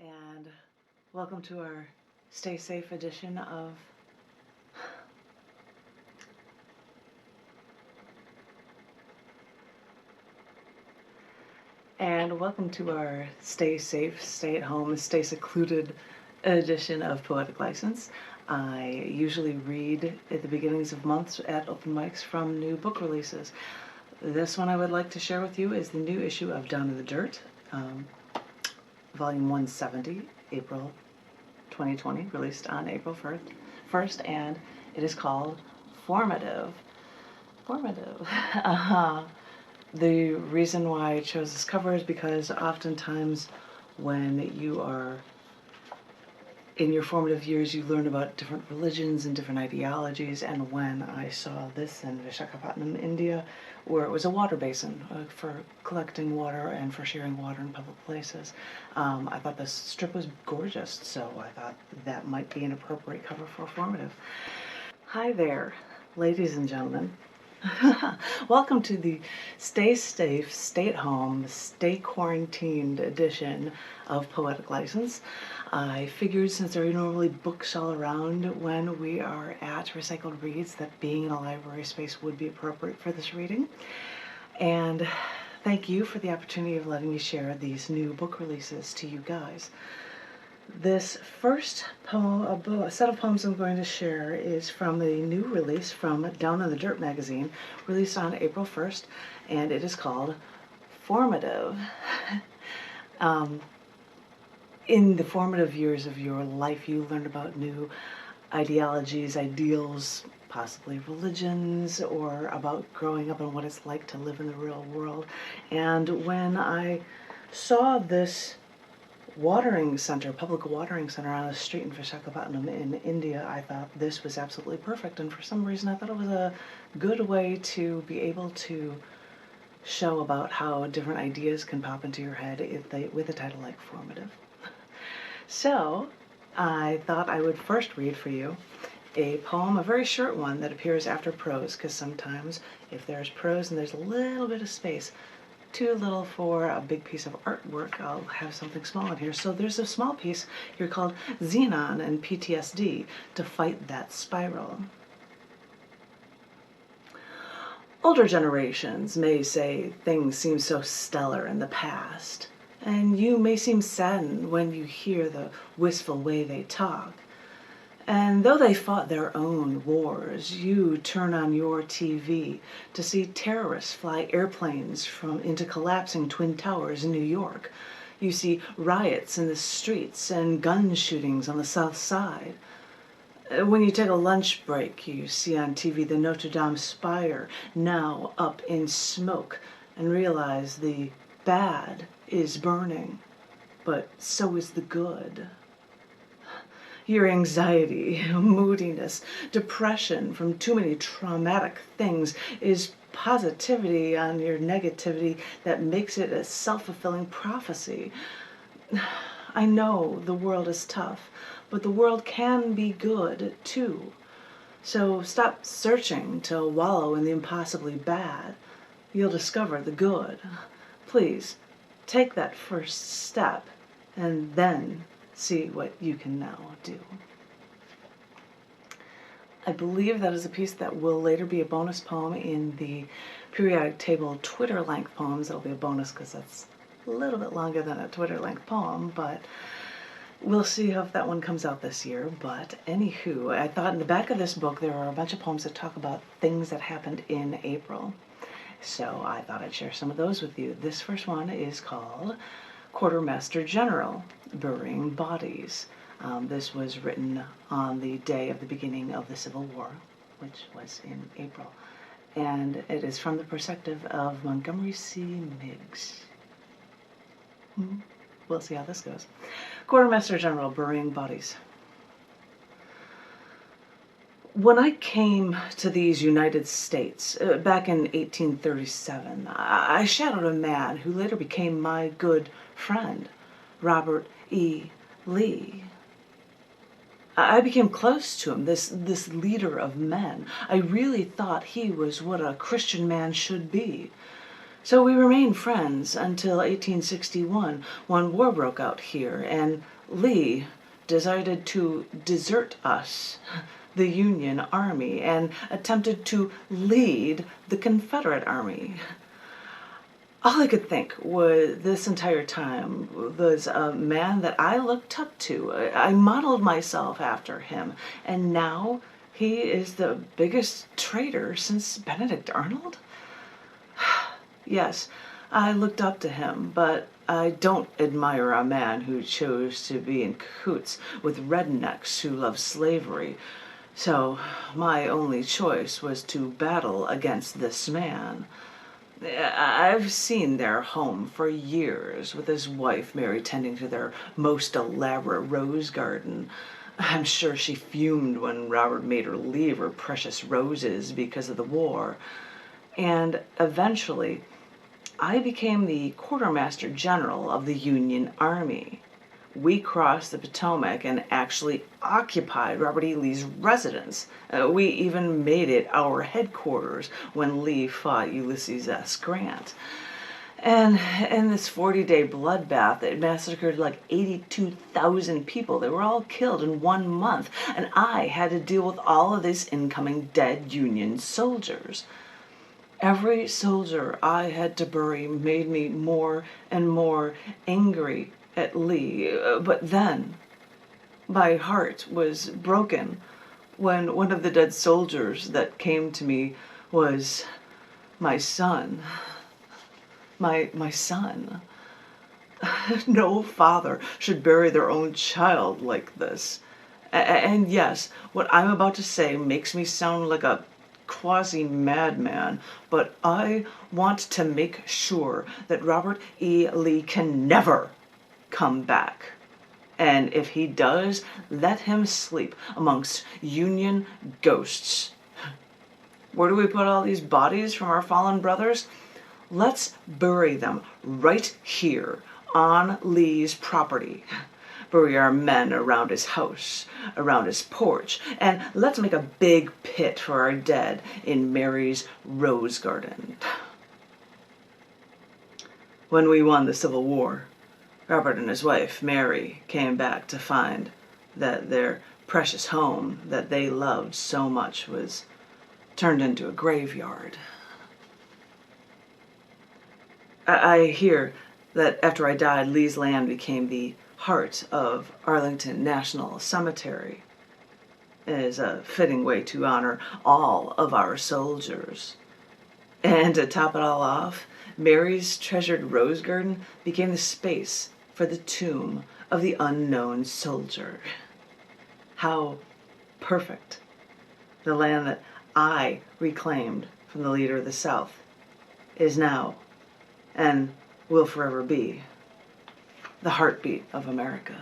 and welcome to our Stay Safe edition of Stay Safe, Stay at Home, Stay Secluded edition of Poetic License. I usually read at the beginnings of months at open mics from new book releases. This one I would like to share with you is the new issue of Down in the Dirt, volume 170, April 2020, released on April 1st, and it is called Formative. Formative. The reason why I chose this cover is because oftentimes when you are in your formative years, you learn about different religions and different ideologies, and when I saw this in Visakhapatnam, India, where it was a water basin for collecting water and for sharing water in public places, I thought this strip was gorgeous, so I thought that might be an appropriate cover for formative. Hi there, ladies and gentlemen. Welcome to the Stay Safe, Stay at Home, Stay Quarantined edition of Poetic License. I figured since there are normally books all around when we are at Recycled Reads that being in a library space would be appropriate for this reading. And thank you for the opportunity of letting me share these new book releases to you guys. This first poem, set of poems I'm going to share is from a new release from Down in the Dirt magazine, released on April 1st, and it is called Formative. In the formative years of your life, you learn about new ideologies, ideals, possibly religions, or about growing up and what it's like to live in the real world. And when I saw this watering center, public watering center on a street in Visakhapatnam in India, I thought this was absolutely perfect, and for some reason I thought it was a good way to be able to show about how different ideas can pop into your head with a title like Formative. So I thought I would first read for you a poem, a very short one that appears after prose, because sometimes if there's prose and there's a little bit of space, too little for a big piece of artwork, I'll have something small in here. So there's a small piece here called Xenon and PTSD, to fight that spiral. Older generations may say things seem so stellar in the past, and you may seem saddened when you hear the wistful way they talk. And though they fought their own wars, you turn on your TV to see terrorists fly airplanes into collapsing Twin Towers in New York. You see riots in the streets and gun shootings on the South Side. When you take a lunch break, you see on TV the Notre Dame spire now up in smoke and realize the bad is burning, but so is the good. Your anxiety, moodiness, depression from too many traumatic things is positivity on your negativity that makes it a self-fulfilling prophecy. I know the world is tough, but the world can be good too. So stop searching to wallow in the impossibly bad. You'll discover the good. Please, take that first step and then see what you can now do. I believe that is a piece that will later be a bonus poem in the periodic table Twitter length poems. It'll be a bonus because that's a little bit longer than a Twitter length poem, but we'll see if that one comes out this year. But anywho, I thought in the back of this book there are a bunch of poems that talk about things that happened in April. So I thought I'd share some of those with you. This first one is called Quartermaster General, Burying Bodies. This was written on the day of the beginning of the Civil War, which was in April. And it is from the perspective of Montgomery C. Meigs. We'll see how this goes. Quartermaster General, Burying Bodies. When I came to these United States back in 1837, I shadowed a man who later became my good friend, Robert E. Lee. I became close to him, this leader of men. I really thought he was what a Christian man should be. So we remained friends until 1861, when war broke out here, and Lee decided to desert us, the Union Army, and attempted to lead the Confederate Army. All I could think was this entire time was a man that I looked up to. I modeled myself after him, and now he is the biggest traitor since Benedict Arnold? Yes, I looked up to him, but I don't admire a man who chose to be in cahoots with rednecks who love slavery. So my only choice was to battle against this man. I've seen their home for years, with his wife Mary tending to their most elaborate rose garden. I'm sure she fumed when Robert made her leave her precious roses because of the war. And eventually, I became the quartermaster general of the Union Army. We crossed the Potomac and actually occupied Robert E. Lee's residence. We even made it our headquarters when Lee fought Ulysses S. Grant. And in this 40-day bloodbath, it massacred like 82,000 people. They were all killed in 1 month, and I had to deal with all of these incoming dead Union soldiers. Every soldier I had to bury made me more and more angry at Lee. But then my heart was broken when one of the dead soldiers that came to me was my son. My son. No father should bury their own child like this. And yes, what I'm about to say makes me sound like a quasi-madman, but I want to make sure that Robert E. Lee can never come back. And if he does, let him sleep amongst Union ghosts. Where do we put all these bodies from our fallen brothers? Let's bury them right here on Lee's property. Bury our men around his house, around his porch, and let's make a big pit for our dead in Mary's rose garden. When we won the Civil War, Robert and his wife, Mary, came back to find that their precious home that they loved so much was turned into a graveyard. I hear that after I died, Lee's land became the heart of Arlington National Cemetery. It is a fitting way to honor all of our soldiers. And to top it all off, Mary's treasured rose garden became the space for the tomb of the unknown soldier. How perfect. The land that I reclaimed from the leader of the South is now and will forever be the heartbeat of America.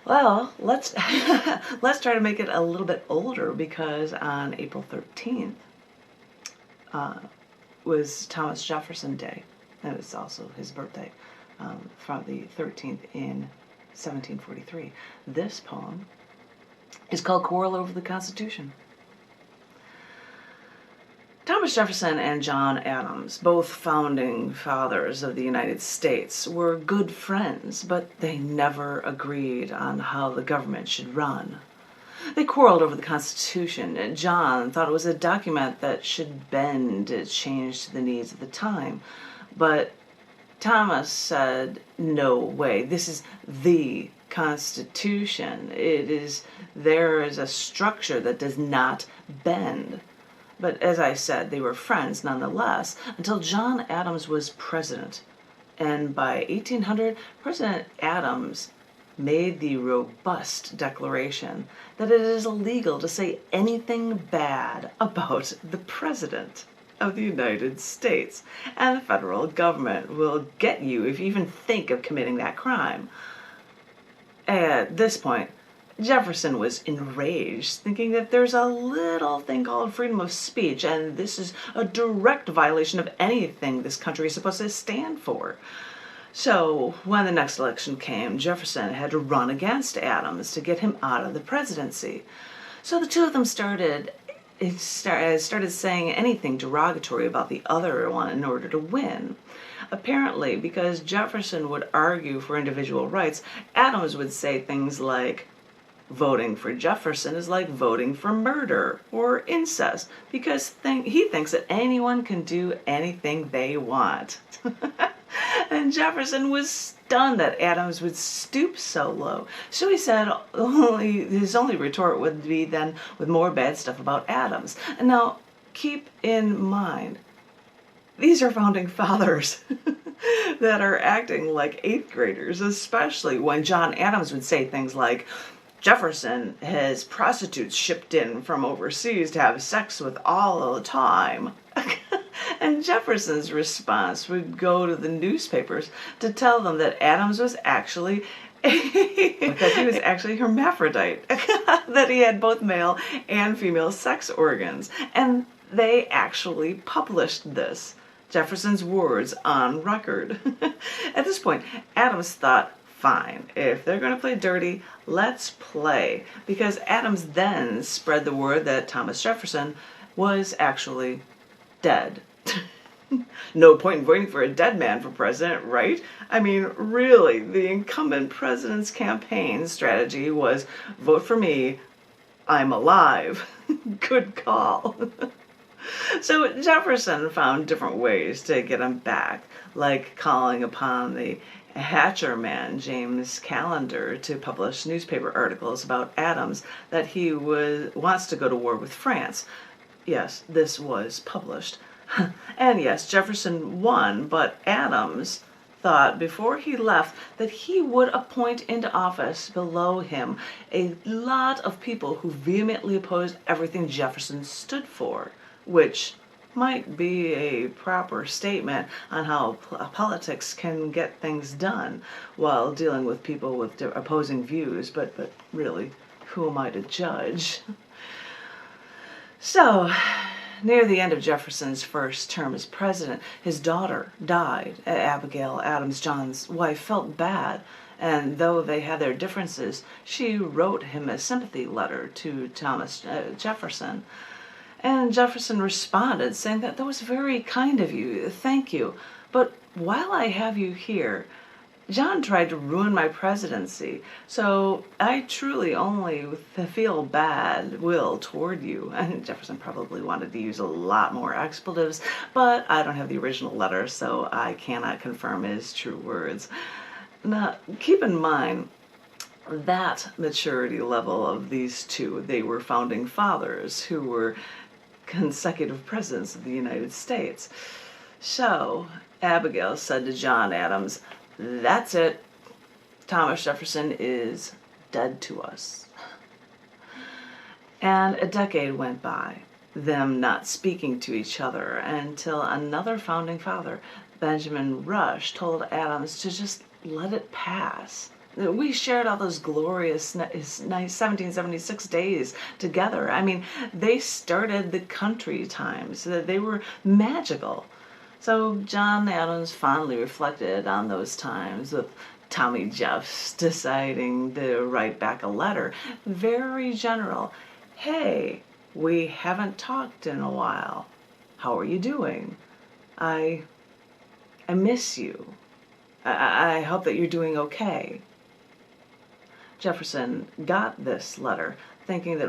Well, let's try to make it a little bit older, because on April 13th was Thomas Jefferson Day. It was also his birthday, from the 13th in 1743. This poem is called Quarrel Over the Constitution. Thomas Jefferson and John Adams, both founding fathers of the United States, were good friends, but they never agreed on how the government should run. They quarreled over the Constitution, and John thought it was a document that should bend to change to the needs of the time. But Thomas said, no way, this is the Constitution. There is a structure that does not bend. But as I said, they were friends nonetheless until John Adams was president. And by 1800, President Adams made the robust declaration that it is illegal to say anything bad about the President of the United States, and the federal government will get you if you even think of committing that crime. At this point, Jefferson was enraged, thinking that there's a little thing called freedom of speech, and this is a direct violation of anything this country is supposed to stand for. So, when the next election came, Jefferson had to run against Adams to get him out of the presidency. So the two of them started started saying anything derogatory about the other one in order to win. Apparently, because Jefferson would argue for individual rights, Adams would say things like, voting for Jefferson is like voting for murder or incest, because he thinks that anyone can do anything they want. And Jefferson was stunned that Adams would stoop so low. So he said his only retort would be then with more bad stuff about Adams. And now, keep in mind, these are founding fathers that are acting like 8th graders, especially when John Adams would say things like, Jefferson has prostitutes shipped in from overseas to have sex with all the time. And Jefferson's response would go to the newspapers to tell them that Adams was actually that he was actually hermaphrodite, that he had both male and female sex organs. And they actually published this, Jefferson's words on record. At this point, Adams thought, fine, if they're going to play dirty, let's play. Because Adams then spread the word that Thomas Jefferson was actually dead. No point in voting for a dead man for president, right? I mean, really, the incumbent president's campaign strategy was, vote for me, I'm alive. Good call. So Jefferson found different ways to get him back, like calling upon the Hatcher man, James Callender, to publish newspaper articles about Adams that he wants to go to war with France. Yes, this was published. And yes, Jefferson won, but Adams thought before he left that he would appoint into office below him a lot of people who vehemently opposed everything Jefferson stood for, which might be a proper statement on how politics can get things done while dealing with people with opposing views, but really, who am I to judge? So, near the end of Jefferson's first term as president, his daughter died. Abigail Adams, John's wife, felt bad, and though they had their differences, she wrote him a sympathy letter to Thomas Jefferson. And Jefferson responded, saying that was very kind of you, thank you, but while I have you here, John tried to ruin my presidency, so I truly only feel bad will toward you. And Jefferson probably wanted to use a lot more expletives, but I don't have the original letter, so I cannot confirm his true words. Now, keep in mind that maturity level of these two. They were founding fathers who were consecutive presidents of the United States. So, Abigail said to John Adams, that's it. Thomas Jefferson is dead to us. And a decade went by, them not speaking to each other, until another founding father, Benjamin Rush, told Adams to just let it pass. We shared all those glorious 1776 days together. I mean, they started the country times. They were magical. So John Adams fondly reflected on those times with Tommy Jeffs deciding to write back a letter, very general. Hey, we haven't talked in a while. How are you doing? I miss you. I hope that you're doing okay. Jefferson got this letter thinking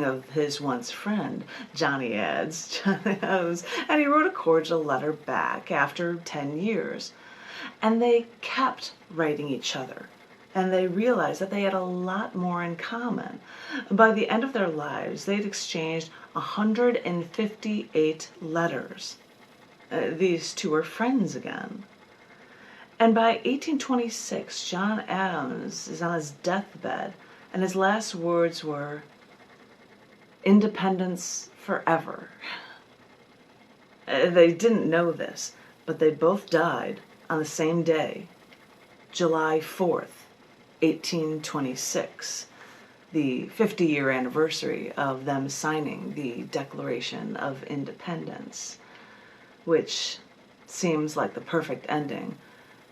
of his once friend, Johnny Adams, and he wrote a cordial letter back after 10 years. And they kept writing each other, and they realized that they had a lot more in common. By the end of their lives, they'd exchanged 158 letters. These two were friends again. And by 1826, John Adams is on his deathbed, and his last words were, "Independence forever." They didn't know this, but they both died on the same day, July 4th, 1826, the 50-year anniversary of them signing the Declaration of Independence, which seems like the perfect ending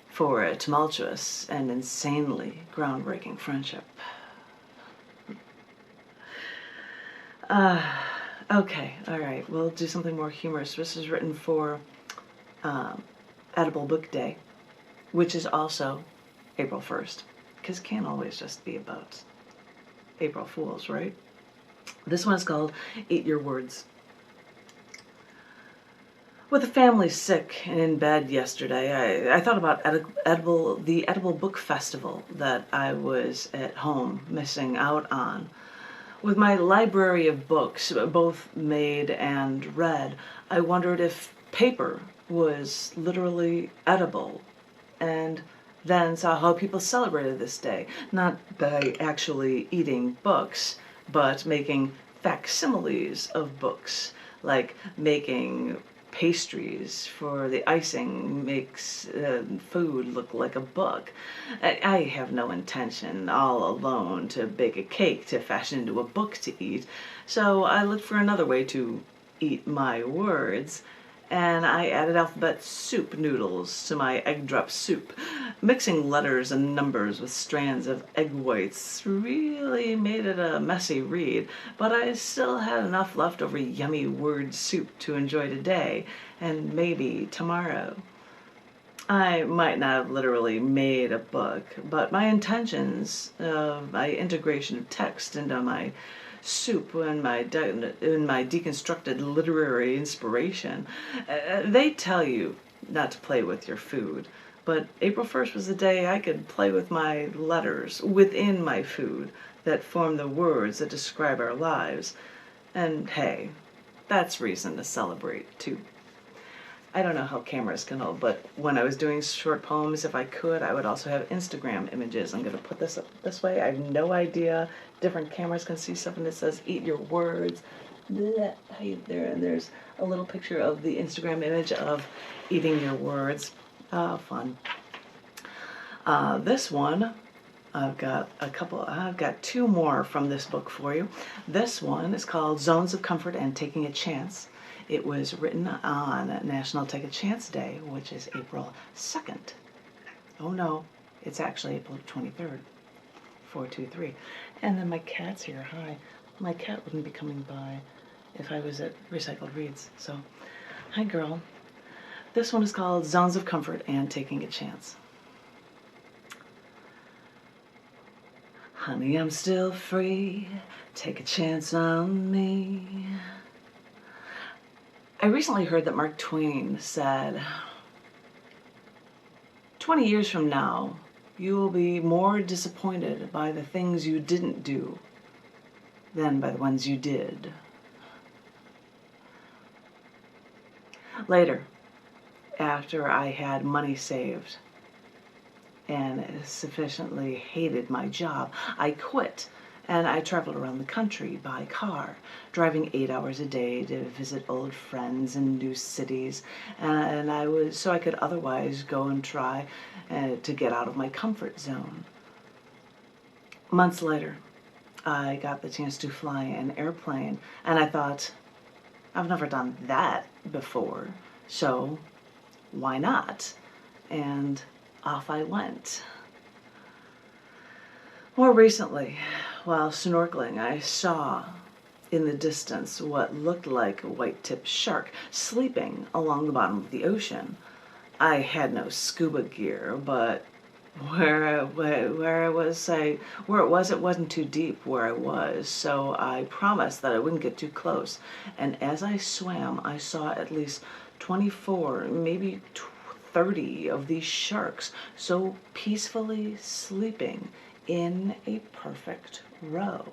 for a tumultuous and insanely groundbreaking friendship. Okay, all right, we'll do something more humorous. This is written for Edible Book Day, which is also April 1st, because it can't always just be about April Fools, right? This one is called Eat Your Words. With the family sick and in bed yesterday, I thought about the Edible Book Festival that I was at home missing out on. With my library of books, both made and read, I wondered if paper was literally edible, and then saw how people celebrated this day, not by actually eating books, but making facsimiles of books, like making pastries for the icing makes food look like a book. I have no intention all alone to bake a cake to fashion into a book to eat, so I looked for another way to eat my words, and I added alphabet soup noodles to my egg drop soup. Mixing letters and numbers with strands of egg whites really made it a messy read, but I still had enough leftover yummy word soup to enjoy today, and maybe tomorrow. I might not have literally made a book, but my intentions of my integration of text into my soup and in my deconstructed literary inspiration, they tell you not to play with your food. But April 1st was the day I could play with my letters within my food that form the words that describe our lives. And hey, that's reason to celebrate too. I don't know how cameras can hold, but when I was doing short poems, if I could, I would also have Instagram images. I'm going to put this up this way. I have no idea. Different cameras can see something that says, eat your words. There, and there's a little picture of the Instagram image of eating your words. Fun. This one, I've got two more from this book for you. This one is called Zones of Comfort and Taking a Chance. It was written on National Take a Chance Day, which is April 2nd. Oh no, it's actually April 23rd, 423. And then my cat's here, hi. My cat wouldn't be coming by if I was at Recycled Reads, so hi girl. This one is called Zones of Comfort and Taking a Chance. Honey, I'm still free, take a chance on me. I recently heard that Mark Twain said, 20 years from now, you will be more disappointed by the things you didn't do than by the ones you did. Later, after I had money saved and sufficiently hated my job, I quit and I traveled around the country by car, driving 8 hours a day to visit old friends in new cities, and so I could otherwise go and try to get out of my comfort zone. Months later, I got the chance to fly an airplane, and I thought, I've never done that before, so why not? And off I went. More recently, while snorkeling, I saw in the distance what looked like a white-tipped shark sleeping along the bottom of the ocean. I had no scuba gear, but where it was, it wasn't too deep where I was, so I promised that I wouldn't get too close. And as I swam, I saw at least 24, maybe 30 of these sharks so peacefully sleeping in a perfect row.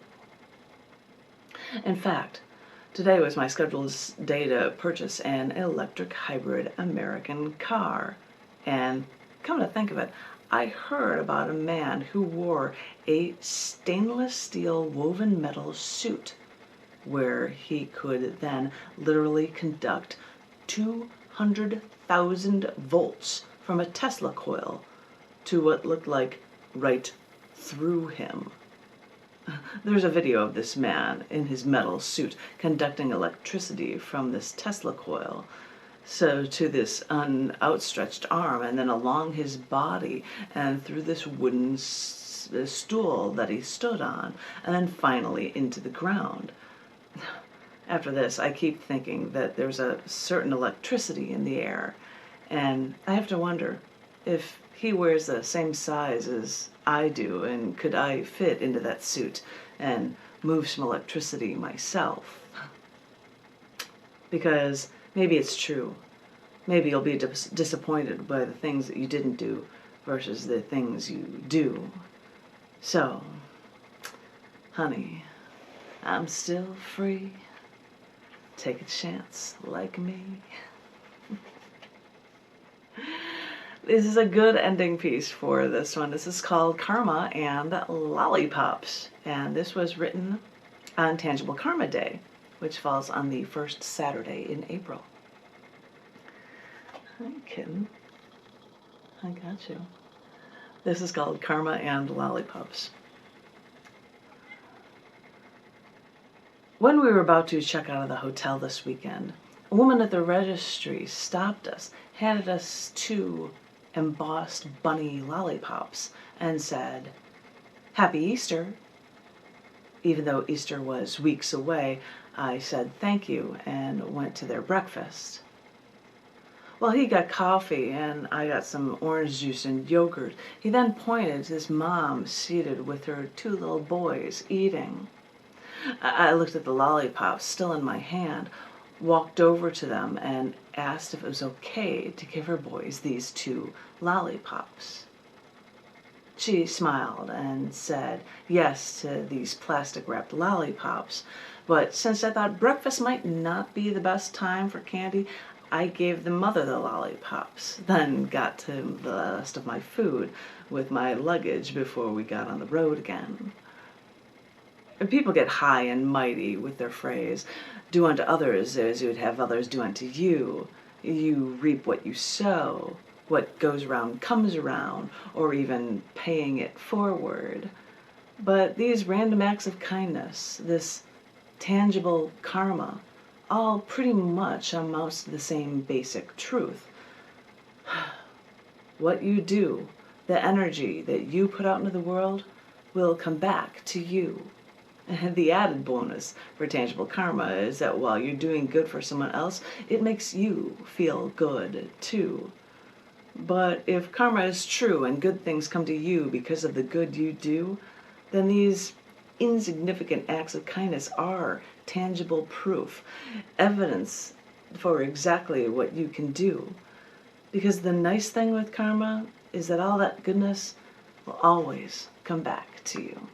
In fact, today was my scheduled day to purchase an electric hybrid American car. And come to think of it, I heard about a man who wore a stainless steel woven metal suit where he could then literally conduct 200,000 volts from a Tesla coil to what looked like right through him. There's a video of this man in his metal suit conducting electricity from this Tesla coil so to this outstretched arm, and then along his body and through this wooden stool that he stood on, and then finally into the ground. after this, I keep thinking that there's a certain electricity in the air, and I have to wonder if he wears the same size as I do, and could I fit into that suit and move some electricity myself? Because maybe it's true. Maybe you'll be disappointed by the things that you didn't do versus the things you do. So, honey, I'm still free. Take a chance like me. This is a good ending piece for this one. This is called Karma and Lollipops. And this was written on Tangible Karma Day, which falls on the first Saturday in April. Hi, kitten. I got you. This is called Karma and Lollipops. When we were about to check out of the hotel this weekend, a woman at the registry stopped us, handed us 2 embossed bunny lollipops, and said, "Happy Easter." Even though Easter was weeks away, I said thank you and went to their breakfast. Well, he got coffee and I got some orange juice and yogurt. He then pointed to his mom seated with her 2 little boys eating. I looked at the lollipops still in my hand, walked over to them and asked if it was okay to give her boys these 2 lollipops. She smiled and said yes to these plastic-wrapped lollipops, but since I thought breakfast might not be the best time for candy, I gave the mother the lollipops, then got to the rest of my food with my luggage before we got on the road again. People get high and mighty with their phrase, "Do unto others as you would have others do unto you." You reap what you sow. What goes around comes around, or even paying it forward. But these random acts of kindness, this tangible karma, all pretty much amounts to the same basic truth. What you do, the energy that you put out into the world, will come back to you. And the added bonus for tangible karma is that while you're doing good for someone else, it makes you feel good too. But if karma is true and good things come to you because of the good you do, then these insignificant acts of kindness are tangible proof, evidence for exactly what you can do. Because the nice thing with karma is that all that goodness will always come back to you.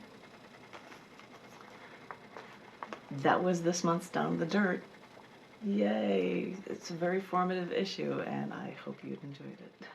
That was this month's Down in the Dirt. Yay! It's a very formative issue, and I hope you enjoyed it.